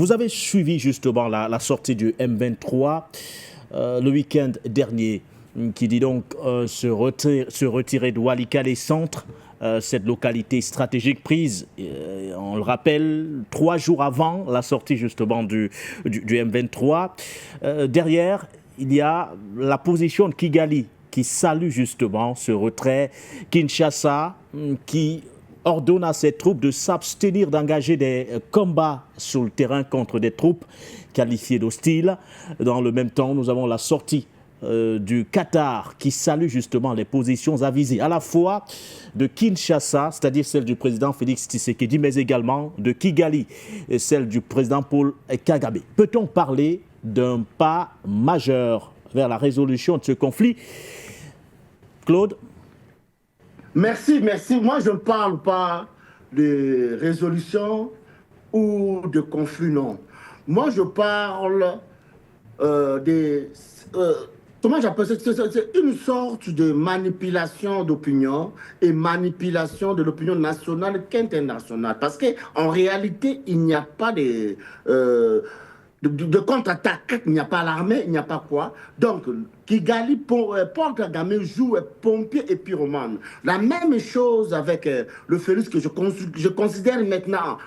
Vous avez suivi justement la sortie du M23 le week-end dernier, qui dit donc se retirer de Walikale Centre, cette localité stratégique prise, on le rappelle, 3 jours avant la sortie justement du M23. Derrière, il y a la position de Kigali qui salue justement ce retrait, Kinshasa qui ordonne à ses troupes de s'abstenir d'engager des combats sur le terrain contre des troupes qualifiées d'hostiles. Dans le même temps, nous avons la sortie du Qatar qui salue justement les positions avisées à la fois de Kinshasa, c'est-à-dire celle du président Félix Tshisekedi, mais également de Kigali, celle du président Paul Kagame. Peut-on parler d'un pas majeur vers la résolution de ce conflit? Claude? Merci. Moi, je ne parle pas de résolution ou de conflit, non. Moi, je parle comment j'appelle ça? C'est une sorte de manipulation d'opinion et manipulation de l'opinion nationale qu'internationale. Parce qu'en réalité, il n'y a pas de contre-attaque, il n'y a pas l'armée, il n'y a pas quoi. Donc, Kigali, Paul Kagame joue pompier et pyromane. La même chose avec le Félix que je considère maintenant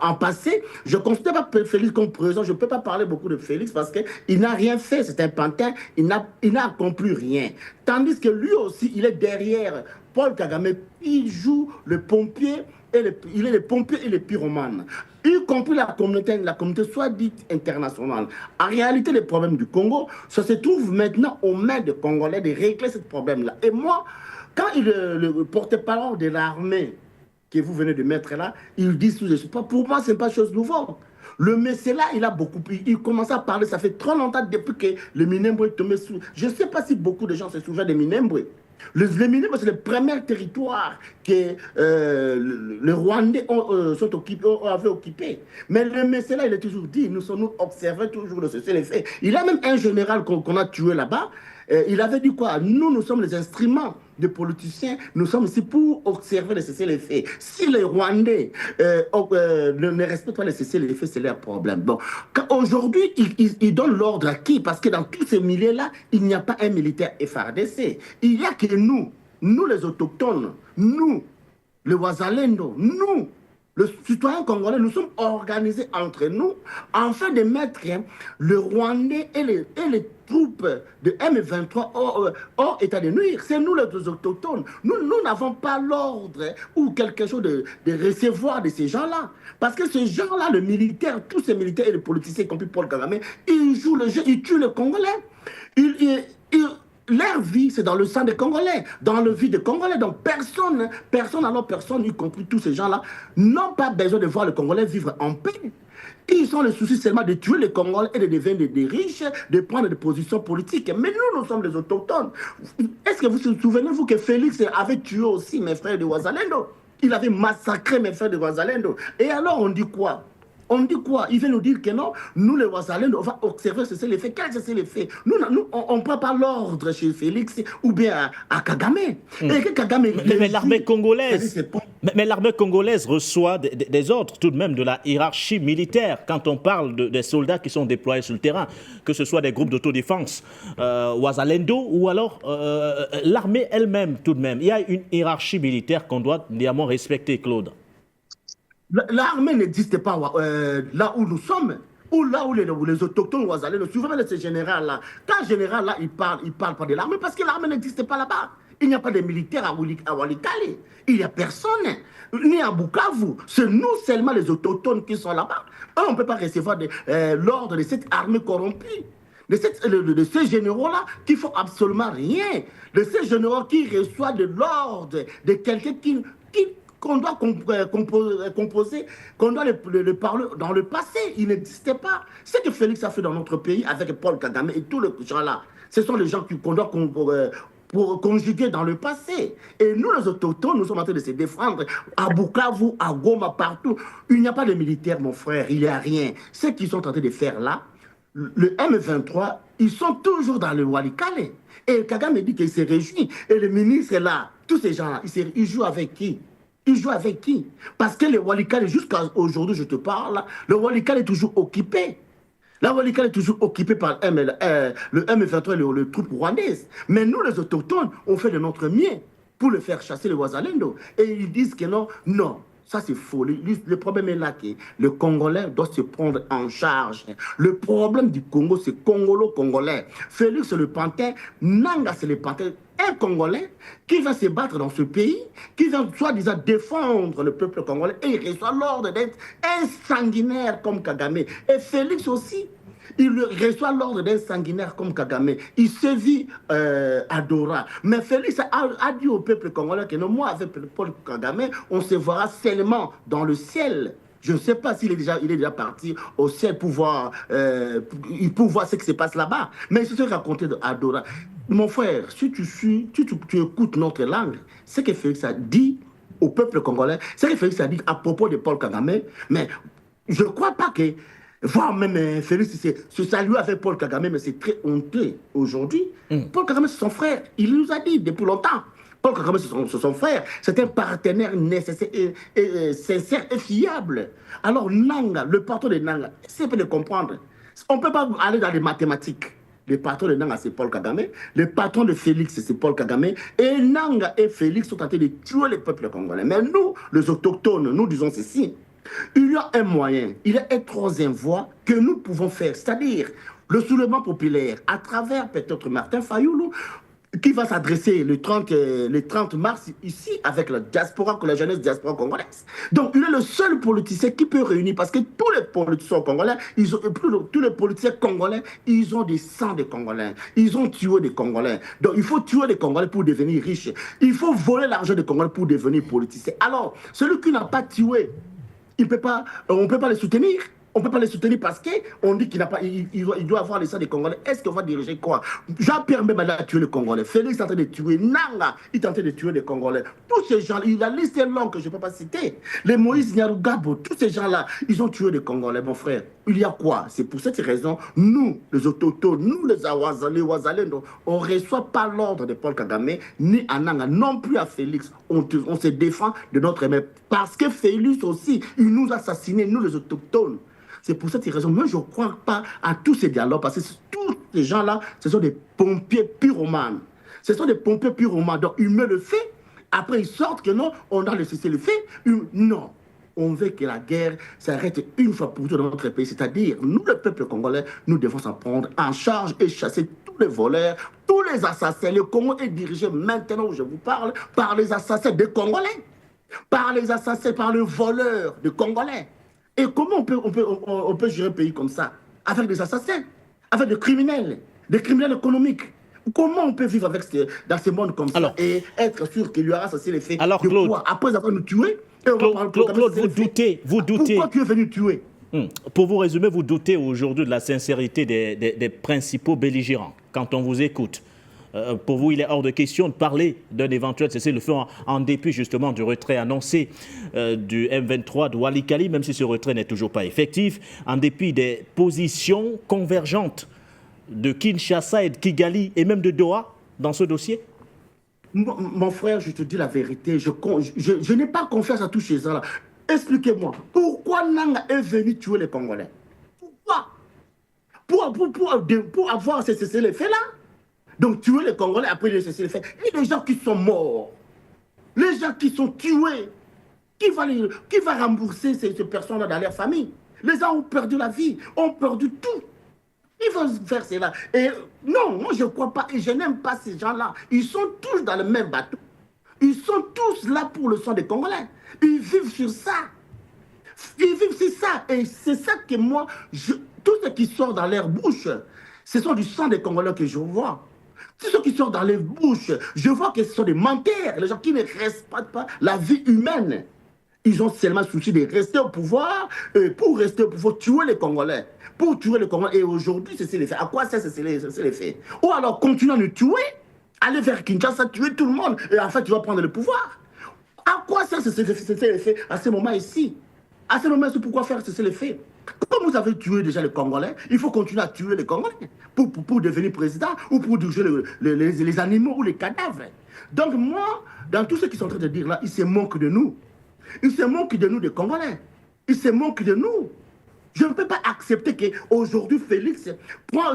en passé. Je ne considère pas Félix comme présent. Je ne peux pas parler beaucoup de Félix parce qu'il n'a rien fait. C'est un pantin. Il n'a accompli rien. Tandis que lui aussi, il est derrière Paul Kagame. Il joue le pompier. Il est le pompier et le pyromane, y compris la communauté soit dite internationale. En réalité, les problèmes du Congo, ça se trouve maintenant aux mains des Congolais de régler ce problème-là. Et moi, quand le porte-parole de l'armée que vous venez de mettre là, il dit sous pas, pour moi, ce n'est pas chose nouvelle. Le monsieur là, il commence à parler, ça fait trop longtemps depuis que le Minembwe est tombé sous. Je ne sais pas si beaucoup de gens se souviennent de Minembwe. Le Minembwe, c'est le premier territoire que les Rwandais avaient occupé. Mais le monsieur là, il a toujours dit, nous sommes observés toujours de ceci les faits. Il a même un général qu'on a tué là-bas. Il avait dit quoi? Nous sommes les instruments des politiciens, nous sommes ici pour observer les cessez-les-feux. Si les Rwandais ne respectent pas les cessez-les-feux, c'est leur problème. Bon, aujourd'hui, ils donnent l'ordre à qui? Parce que dans tous ces milieux-là, il n'y a pas un militaire FARDC. Il n'y a que nous les autochtones, nous, les Wazalendo, nous, les citoyens congolais, nous sommes organisés entre nous afin de mettre le Rwandais et les troupes de M23 hors état de nuire. C'est nous les autochtones. Nous n'avons pas l'ordre ou quelque chose de recevoir de ces gens-là. Parce que ces gens-là, le militaire, tous ces militaires et les politiciens, y compris Paul Kagame, ils jouent le jeu, ils tuent les Congolais. Leur vie, c'est dans le sang des Congolais, dans le vie des Congolais. Donc personne, y compris tous ces gens-là, n'ont pas besoin de voir les Congolais vivre en paix. Ils ont le souci seulement de tuer les Congolais et de devenir des riches, de prendre des positions politiques. Mais nous sommes les autochtones. Est-ce que vous vous souvenez-vous que Félix avait tué aussi mes frères de Wazalendo? Il avait massacré mes frères de Wazalendo. Et alors on dit quoi? On dit quoi? Il veut nous dire que non, nous les Wazalendo, on va observer ce c'est les faits. Quels sont les faits? On ne prend pas l'ordre chez Félix ou bien à Kagame. Et que Kagame mais l'armée congolaise, mais l'armée congolaise reçoit des ordres tout de même de la hiérarchie militaire quand on parle des soldats qui sont déployés sur le terrain, que ce soit des groupes d'autodéfense, Wazalendo ou alors l'armée elle-même tout de même. Il y a une hiérarchie militaire qu'on doit néanmoins respecter, Claude. L'armée n'existe pas là où nous sommes, ou là où les autochtones Wazalendo. Souvent, ce général-là, quand général-là, il parle pas de l'armée parce que l'armée n'existe pas là-bas. Il n'y a pas de militaires à Walikale. Il n'y a personne, ni à Bukavu. C'est nous seulement les autochtones qui sont là-bas. On ne peut pas recevoir l'ordre de cette armée corrompue. De ces généraux-là qui font absolument rien. De ces généraux qui reçoivent de l'ordre de quelqu'un qu'on doit composer, qu'on doit le parler dans le passé. Il n'existait pas. Ce que Félix a fait dans notre pays avec Paul Kagame et tous les gens-là, ce sont les gens qu'on doit pour conjuguer dans le passé. Et nous, les autochtones, nous sommes en train de se défendre à Bukavu, à Goma, partout. Il n'y a pas de militaires, mon frère, il n'y a rien. Ce qu'ils sont en train de faire là, le M23, ils sont toujours dans le Walikale. Et Kagame dit qu'il se réjouit. Et le ministre est là, tous ces gens-là, ils jouent avec qui? Il joue avec qui? Parce que le Walikale, jusqu'à aujourd'hui, je te parle, le Walikale est toujours occupé. La Walikale est toujours occupée par le M23 et le troupe rwandaise. Mais nous, les autochtones, on fait de notre mieux pour le faire chasser les Ouazalendo. Et ils disent que non, non. Ça, c'est faux. Le problème est là que le Congolais doit se prendre en charge. Le problème du Congo, c'est congolo-congolais. Félix, c'est le pantin. Nanga, c'est le pantin. Un Congolais qui va se battre dans ce pays, qui va soi-disant défendre le peuple congolais, et il reçoit l'ordre d'être un sanguinaire comme Kagame. Et Félix aussi, il reçoit l'ordre d'un sanguinaire comme Kagame. Il se vit adorant. Mais Félix a dit au peuple congolais que non, moi, avec Paul Kagame, on se verra seulement dans le ciel. Je ne sais pas s'il est déjà parti au ciel pour voir ce qui se passe là-bas. Mais je te raconter d'Adora. Mon frère, si tu écoutes notre langue, ce que Félix a dit au peuple congolais, ce que Félix a dit à propos de Paul Kagame, mais je ne crois pas que voir même Félix se saluer avec Paul Kagame, mais c'est très honteux aujourd'hui. Paul Kagame, c'est son frère. Il nous a dit depuis longtemps. Paul Kagame, c'est son frère. C'est un partenaire nécessaire et sincère et fiable. Alors, Nanga, le patron de Nanga, c'est peut le comprendre. On ne peut pas aller dans les mathématiques. Le patron de Nanga, c'est Paul Kagame. Le patron de Félix, c'est Paul Kagame. Et Nanga et Félix sont en train de tuer le peuple congolais. Mais nous, les autochtones, nous disons ceci. Il y a un moyen, il y a une troisième voie que nous pouvons faire, c'est-à-dire le soulèvement populaire à travers peut-être Martin Fayoulou, qui va s'adresser le 30 mars ici avec la diaspora, la jeunesse diaspora congolaise. Donc, il est le seul politicien qui peut réunir, parce que tous les politiciens congolais, tous les politiciens congolais, ils ont des sangs de Congolais. Ils ont tué des Congolais. Donc, il faut tuer des Congolais pour devenir riches. Il faut voler l'argent des Congolais pour devenir politicien. Alors, celui qui n'a pas tué, on ne peut pas les soutenir. On ne peut pas les soutenir parce qu'on dit qu'il n'a pas, il doit avoir les sangs des Congolais. Est-ce qu'on va diriger quoi? Jean-Pierre Mbemba a tué les Congolais. Félix est en train de tuer. Nanga, il est en train de tuer les Congolais. Tous ces gens, la liste est longue que je ne peux pas citer. Les Moïse Nyarugabo, tous ces gens-là, ils ont tué les Congolais, mon frère. Il y a quoi? C'est pour cette raison, nous, les autochtones, nous, les Ouazalendo, on ne reçoit pas l'ordre de Paul Kagame, ni à Nanga, non plus à Félix. On se défend de notre aimé. Parce que Félix aussi, il nous a assassinés, nous, les autochtones. C'est pour cette raison, moi je ne crois pas à tous ces dialogues, parce que tous ces gens-là, ce sont des pompiers pyromanes. Ce sont des pompiers pyromanes. Donc ils mettent le feu, après ils sortent que non, on a laissé le feu. Non, on veut que la guerre s'arrête une fois pour toutes dans notre pays. C'est-à-dire, nous, le peuple congolais, nous devons s'en prendre en charge et chasser tous les voleurs, tous les assassins. Le Congo est dirigé maintenant où je vous parle par les assassins des Congolais, par les assassins, par les voleurs des Congolais. Et comment on peut gérer un pays comme ça? Avec des assassins, avec des criminels économiques. Comment on peut vivre dans ce monde comme ça et être sûr qu'il y aura cessé les faits? Alors, Claude, après avoir nous tué, Claude, vous doutez. Pourquoi tu es venu tuer? Pour vous résumer, vous doutez aujourd'hui de la sincérité des principaux belligérants quand on vous écoute. Pour vous, il est hors de question de parler d'un éventuel cessez-le-feu en dépit justement du retrait annoncé du M23 de Walikale, même si ce retrait n'est toujours pas effectif, en dépit des positions convergentes de Kinshasa et de Kigali et même de Doha dans ce dossier. Mon frère, je te dis la vérité, je n'ai pas confiance à tous ces gens-là. Expliquez-moi, pourquoi Nanga est venu tuer les Congolais? Pourquoi? Pour avoir ces cessez-le-feu-là? Donc tuer les Congolais après les cessez-le-feu. Et les gens qui sont morts, les gens qui sont tués, qui va rembourser ces personnes-là dans leur famille? Les gens ont perdu la vie, ont perdu tout. Ils vont faire cela. Et non, moi je ne crois pas et je n'aime pas ces gens-là. Ils sont tous dans le même bateau. Ils sont tous là pour le sang des Congolais. Ils vivent sur ça. Ils vivent sur ça. Et c'est ça que moi, tout ce qui sort dans leur bouche, ce sont du sang des Congolais que je vois. Tous ceux qui sortent dans les bouches, je vois que ce sont des menteurs, les gens qui ne respectent pas la vie humaine. Ils ont seulement souci de rester au pouvoir, pour rester au pouvoir, tuer les Congolais. Pour tuer les Congolais. Et aujourd'hui, c'est les faits. À quoi ça, c'est les faits? Ou alors, continuer à nous tuer, aller vers Kinshasa, tuer tout le monde, et en fait, tu vas prendre le pouvoir. À quoi ça, c'est les faits à ce moment ici? À ce moment-ci, pourquoi faire cesser les faits? Comme vous avez tué déjà les Congolais, il faut continuer à tuer les Congolais pour devenir président ou pour diriger les animaux ou les cadavres. Donc moi, dans tout ce qu'ils sont en train de dire là, ils se moquent de nous. Il se moque de nous, des Congolais. Il se moque de nous. Je ne peux pas accepter qu'aujourd'hui, Félix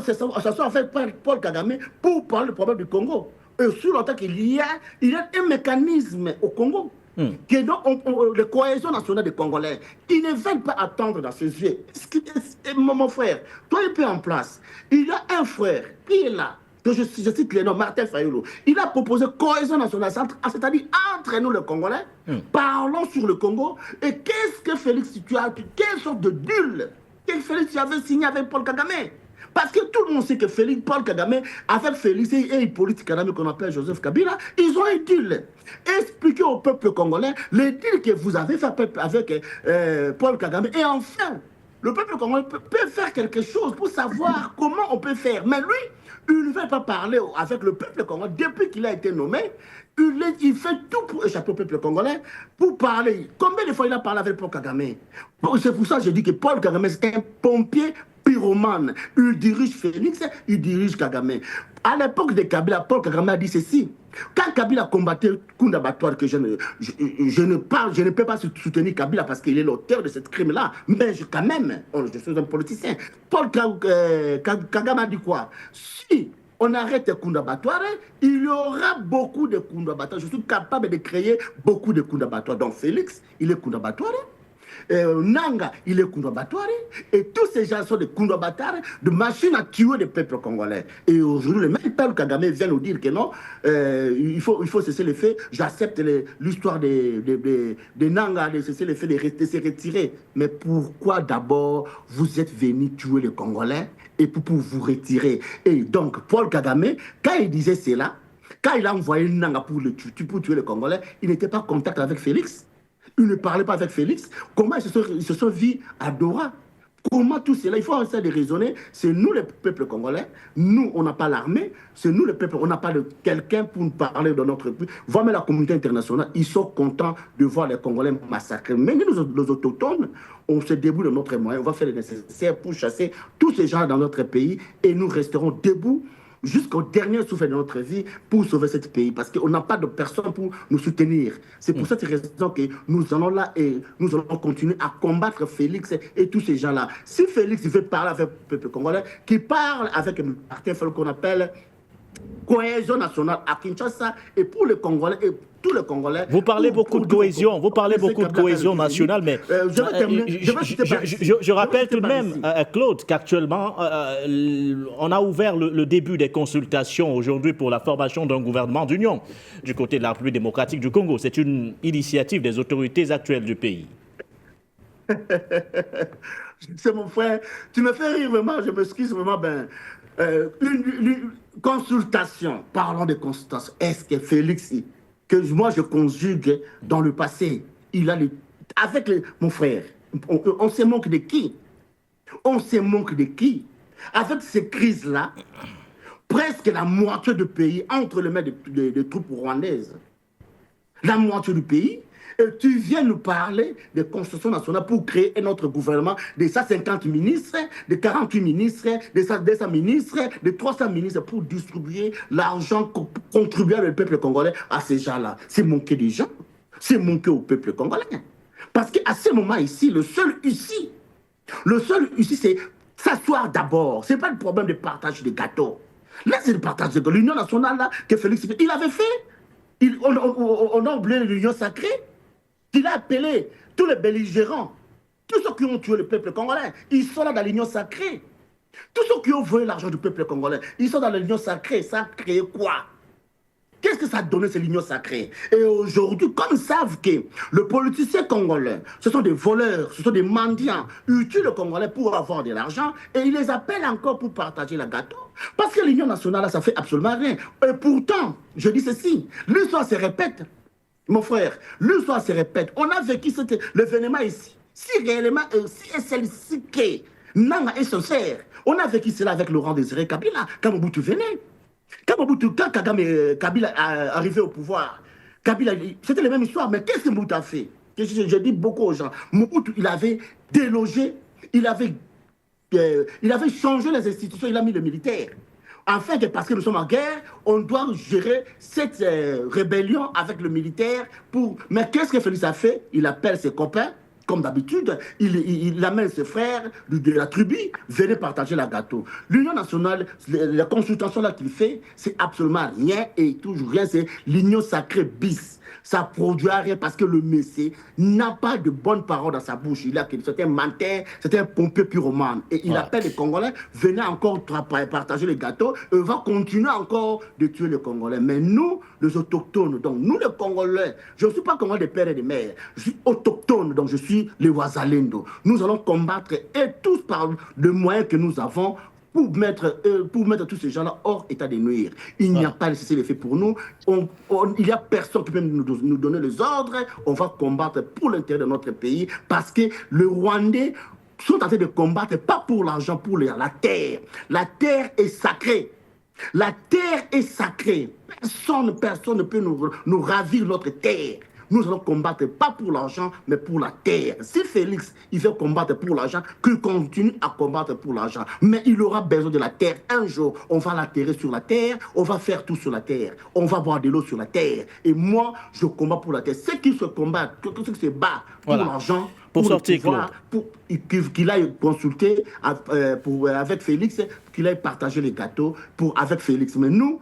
s'assoie avec Paul Kagame pour parler du problème du Congo. Et sur longtemps qu'il y a un mécanisme au Congo, qui est donc la cohésion nationale des Congolais. Ils ne veulent pas attendre dans ses yeux. Mon frère, toi, il est en place. Il y a un frère qui est là. Je cite les noms, Martin Fayulu. Il a proposé cohésion nationale, c'est-à-dire entre nous, les Congolais, parlons sur le Congo. Et qu'est-ce que Félix, quelle sorte de deal que Félix avait signé avec Paul Kagame? Parce que tout le monde sait que Paul Kagame, avec Félix et Hippolyte Kagame, qu'on appelle Joseph Kabila, ils ont un deal. Expliquez au peuple congolais le deal que vous avez fait avec Paul Kagame. Et enfin, le peuple congolais peut faire quelque chose pour savoir comment on peut faire. Mais lui, il ne veut pas parler avec le peuple congolais. Depuis qu'il a été nommé, il fait tout pour échapper au peuple congolais, pour parler. Combien de fois il a parlé avec Paul Kagame? C'est pour ça que je dis que Paul Kagame, c'est un pompier pyromane. Il dirige Félix, il dirige Kagame. À l'époque de Kabila, Paul Kagame a dit ceci. Quand Kabila combattait Kunda Batouar, que je ne peux pas soutenir Kabila parce qu'il est l'auteur de ce crime-là, mais quand même, je suis un politicien. Paul Kagame a dit quoi? Si on arrête Kunda Batouar, il y aura beaucoup de Kunda Batouar. Je suis capable de créer beaucoup de Kunda Batouar. Donc Félix, il est Kunda Batouar. Nanga, il est Kunda Batouar. Et tous ces gens sont des Kunda Batouar, de machines à tuer le peuple congolais. Et aujourd'hui, le même peuple Kagame vient nous dire que non, il faut cesser les faits. J'accepte l'histoire des Nanga, de cesser les faits, de se retirer. Mais pourquoi d'abord vous êtes venus tuer les Congolais et pour vous retirer? Et donc, Paul Kagame, quand il disait cela, quand il a envoyé Nanga pour tuer les Congolais, il n'était pas en contact avec Félix. Il ne parlait pas avec Félix. Comment ils se sont vus à Dora? Comment tout cela? Il faut essayer de raisonner. C'est nous, le peuple congolais. Nous, on n'a pas l'armée. C'est nous, le peuple. On n'a pas de quelqu'un pour nous parler de notre pays. Voir même la communauté internationale, ils sont contents de voir les Congolais massacrés. Mais nous, les autochtones, on se débrouille de notre moyen. On va faire le nécessaire pour chasser tous ces gens dans notre pays. Et nous resterons debout jusqu'au dernier souffle de notre vie pour sauver ce pays. Parce qu'on n'a pas de personne pour nous soutenir. C'est pour cette raison que nous allons là et nous allons continuer à combattre Félix et tous ces gens-là. Si Félix veut parler avec le peuple congolais, qu'il parle avec Martin Fayulu qu'on appelle cohésion nationale à Kinshasa et pour les Congolais et tous les Congolais. Vous parlez beaucoup de cohésion, nationale, mais je rappelle tout de même, Claude, qu'actuellement, on a ouvert le début des consultations aujourd'hui pour la formation d'un gouvernement d'union du côté de la République démocratique du Congo. C'est une initiative des autorités actuelles du pays. C'est mon frère, tu me fais rire vraiment, je m'excuse vraiment, une consultation, parlons de consultation. Est-ce que Félix, que moi je conjugue dans le passé, il a avec mon frère, on se moque de qui? On se moque de qui? Avec ces crises-là, presque la moitié du pays entre les mains des troupes rwandaises. La moitié du pays. Et tu viens nous parler de construction nationale pour créer un autre gouvernement de 150 ministres, de 48 ministres, de 200 ministres, de 300 ministres pour distribuer l'argent contribuable du peuple congolais à ces gens-là. C'est manquer des gens, c'est manquer au peuple congolais. Parce qu'à ce moment ici, le seul ici, c'est s'asseoir d'abord. Ce n'est pas le problème de partage de gâteaux. Là, c'est le partage de gâteaux. L'union nationale, là, que Félix fait, il avait fait. On a oublié l'union sacrée. Il a appelé tous les belligérants, tous ceux qui ont tué le peuple congolais, ils sont là dans l'union sacrée. Tous ceux qui ont volé l'argent du peuple congolais, ils sont dans l'union sacrée. Ça a créé quoi? Qu'est-ce que ça a donné, cette union sacrée? Et aujourd'hui, comme ils savent que les politiciens congolais, ce sont des voleurs, ce sont des mendiants, ils tuent le Congolais pour avoir de l'argent et ils les appellent encore pour partager le gâteau. Parce que l'union nationale, là, ça fait absolument rien. Et pourtant, je dis ceci, l'histoire se répète. Mon frère, l'histoire se répète. On a vécu l'événement ici. Si réellement, si est celle-ci que Nanga est sincère, on a vécu cela avec Laurent Désiré Kabila, quand Mobutu venait. Quand Kabila est arrivé au pouvoir, c'était la même histoire. Mais qu'est-ce que Mobutu a fait? Je dis beaucoup aux gens. Mobutu, il avait délogé, il avait changé les institutions, il a mis le militaire. Enfin, parce que nous sommes en guerre, on doit gérer cette rébellion avec le militaire. Mais qu'est-ce que Félix a fait? Il appelle ses copains, comme d'habitude, il amène ses frères de la tribu, venez partager la gâteau. L'Union nationale, la consultation là qu'il fait, c'est absolument rien et toujours rien, c'est l'union sacrée bis. Ça produira rien parce que le Messie n'a pas de bonnes paroles dans sa bouche. C'est un menteur, c'est un pompier pyromane. Et il appelle les Congolais, venez encore partager les gâteaux, et va continuer encore de tuer les Congolais. Mais nous, les autochtones, donc nous les Congolais, je ne suis pas Congolais des pères et des mères, je suis autochtone, donc je suis les Wazalendo. Nous allons combattre, et tous par le moyen que nous avons, pour mettre tous ces gens-là hors état de nuire. Il n'y a pas nécessaire d'effet pour nous. Il n'y a personne qui peut nous donner les ordres. On va combattre pour l'intérêt de notre pays parce que les Rwandais sont en train de combattre pas pour l'argent, pour la terre. La terre est sacrée. La terre est sacrée. Personne ne peut nous ravir notre terre. Nous allons combattre pas pour l'argent, mais pour la terre. Si Félix, il veut combattre pour l'argent, qu'il continue à combattre pour l'argent. Mais il aura besoin de la terre. Un jour, on va l'atterrir sur la terre, on va faire tout sur la terre. On va boire de l'eau sur la terre. Et moi, je combats pour la terre. Ceux qui se combattent, ceux qui se battent pour l'argent, pour sortir, qu'il aille consulter avec Félix, qu'il aille partager les gâteaux avec Félix. Mais nous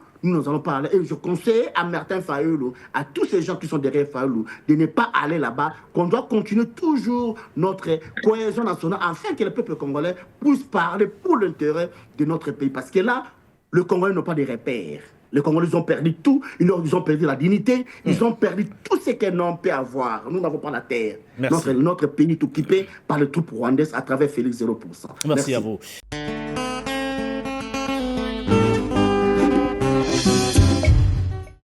allons parler. Et je conseille à Martin Fayulu, à tous ces gens qui sont derrière Fayulu, de ne pas aller là-bas, qu'on doit continuer toujours notre cohésion nationale, afin que le peuple congolais puisse parler pour l'intérêt de notre pays. Parce que là, les Congolais n'ont pas de repères. Les Congolais, ils ont perdu tout. Ils ont perdu la dignité. Ils ont perdu tout ce qu'un homme peut avoir. Nous n'avons pas la terre. Notre pays est occupé par les troupes rwandaises à travers Félix 0%. Merci à vous.